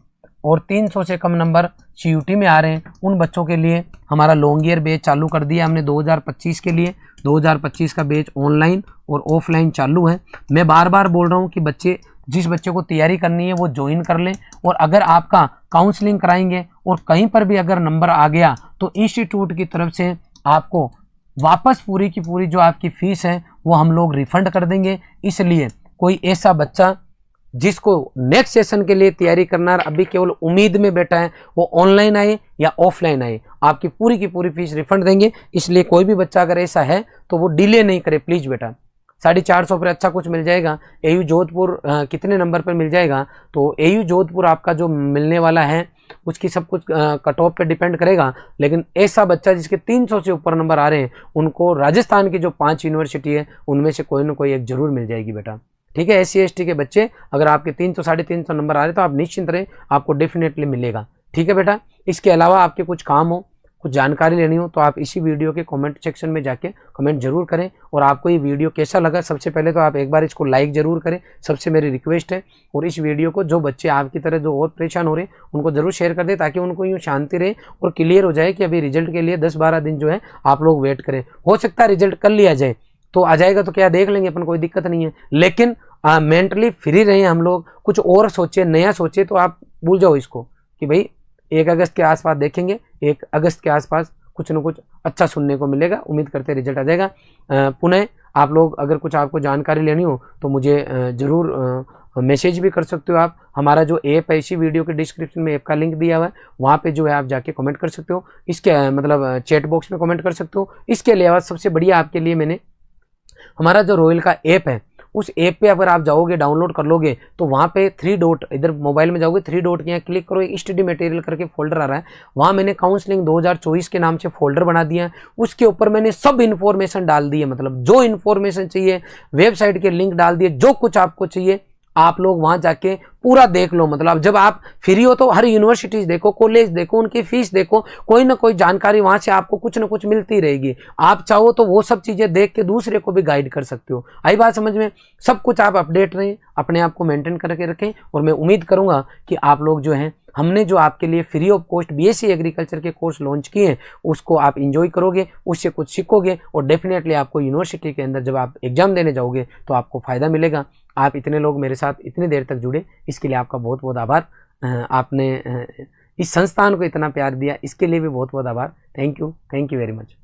और 300 से कम नंबर CUT में आ रहे हैं, उन बच्चों के लिए हमारा लॉन्ग ईयर बैच चालू कर दिया हमने 2025 के लिए। 2025 का बैच ऑनलाइन और ऑफलाइन चालू है। मैं बार बार बोल रहा हूँ कि जिस बच्चे को तैयारी करनी है वो ज्वाइन कर लें, और अगर आपका काउंसलिंग कराएंगे और कहीं पर भी अगर नंबर आ गया तो इंस्टीट्यूट की तरफ से आपको वापस पूरी की पूरी जो आपकी फीस है वो हम लोग रिफंड कर देंगे। इसलिए कोई ऐसा बच्चा जिसको नेक्स्ट सेशन के लिए तैयारी करना अभी केवल उम्मीद में बैठा है, वो ऑनलाइन आए या ऑफलाइन आए, आपकी पूरी की पूरी फीस रिफंड देंगे। इसलिए कोई भी बच्चा अगर ऐसा है तो वो डिले नहीं करे प्लीज़ बेटा। 450 पर अच्छा कुछ मिल जाएगा। AU जोधपुर कितने नंबर पर मिल जाएगा, तो AU जोधपुर आपका जो मिलने वाला है उसकी सब कुछ कट ऑफ पे डिपेंड करेगा। लेकिन ऐसा बच्चा जिसके 300 से ऊपर नंबर आ रहे हैं उनको राजस्थान की जो 5 यूनिवर्सिटी है उनमें से कोई ना कोई एक जरूर मिल जाएगी बेटा। ठीक है, SC ST के बच्चे अगर आपके 300 350 नंबर आ रहे हैं तो आप निश्चिंत रहें, आपको डेफिनेटली मिलेगा। ठीक है बेटा। इसके अलावा आपके कुछ काम हो, कुछ जानकारी लेनी हो तो आप इसी वीडियो के कमेंट सेक्शन में जाके कमेंट जरूर करें। और आपको ये वीडियो कैसा लगा, सबसे पहले तो आप एक बार इसको लाइक जरूर करें, सबसे मेरी रिक्वेस्ट है। और इस वीडियो को जो बच्चे आपकी तरह जो और परेशान हो रहे हैं उनको जरूर शेयर कर दें, ताकि उनको यूँ शांति रहे और क्लियर हो जाए कि अभी रिजल्ट के लिए 10-12 दिन जो है आप लोग वेट करें। हो सकता है रिजल्ट कल लिया जाए, तो आ जाएगा तो क्या देख लेंगे अपन, कोई दिक्कत नहीं है। लेकिन मेंटली फ्री रहे हम लोग, कुछ और सोचे, नया सोचे। तो आप भूल जाओ इसको कि भाई 1 अगस्त के आसपास देखेंगे, 1 अगस्त के आसपास कुछ न कुछ अच्छा सुनने को मिलेगा। उम्मीद करते रिजल्ट आ जाएगा। पुनः आप लोग अगर कुछ आपको जानकारी लेनी हो तो मुझे ज़रूर मैसेज भी कर सकते हो आप। हमारा जो ऐप है इसी वीडियो के डिस्क्रिप्शन में ऐप का लिंक दिया हुआ है, वहाँ पे जो है आप जाके कमेंट कर सकते हो। इसके मतलब चैट बॉक्स में कमेंट कर सकते हो। इसके अलावा सबसे बढ़िया आपके लिए मैंने हमारा जो रॉयल का ऐप है, उस ऐप पे अगर आप जाओगे डाउनलोड कर लोगे तो वहाँ पे 3 डॉट, इधर मोबाइल में जाओगे 3 डॉट के यहाँ क्लिक करो, एक स्टडी मटेरियल करके फोल्डर आ रहा है, वहाँ मैंने काउंसलिंग 2024 के नाम से फोल्डर बना दिया है। उसके ऊपर मैंने सब इन्फॉर्मेशन डाल दी है, मतलब जो इन्फॉर्मेशन चाहिए, वेबसाइट के लिंक डाल दिए, जो कुछ आपको चाहिए आप लोग वहां जाके पूरा देख लो। मतलब जब आप फ्री हो तो हर यूनिवर्सिटीज देखो, कॉलेज देखो, उनकी फीस देखो, कोई ना कोई जानकारी वहां से आपको कुछ ना कुछ मिलती रहेगी। आप चाहो तो वो सब चीजें देख के दूसरे को भी गाइड कर सकते हो। आई बात समझ में? सब कुछ आप अपडेट रहें, अपने आप को मेंटेन करके रखें। और मैं उम्मीद करूंगा कि आप लोग जो हैं, हमने जो आपके लिए free of cost BSc agriculture के कोर्स लॉन्च किए हैं उसको आप इंजॉय करोगे, उससे कुछ सीखोगे, और डेफिनेटली आपको यूनिवर्सिटी के अंदर जब आप एग्जाम देने जाओगे तो आपको फायदा मिलेगा। आप इतने लोग मेरे साथ इतनी देर तक जुड़े, इसके लिए आपका बहुत बहुत आभार। आपने इस संस्थान को इतना प्यार दिया, इसके लिए भी बहुत बहुत आभार। Thank you very much.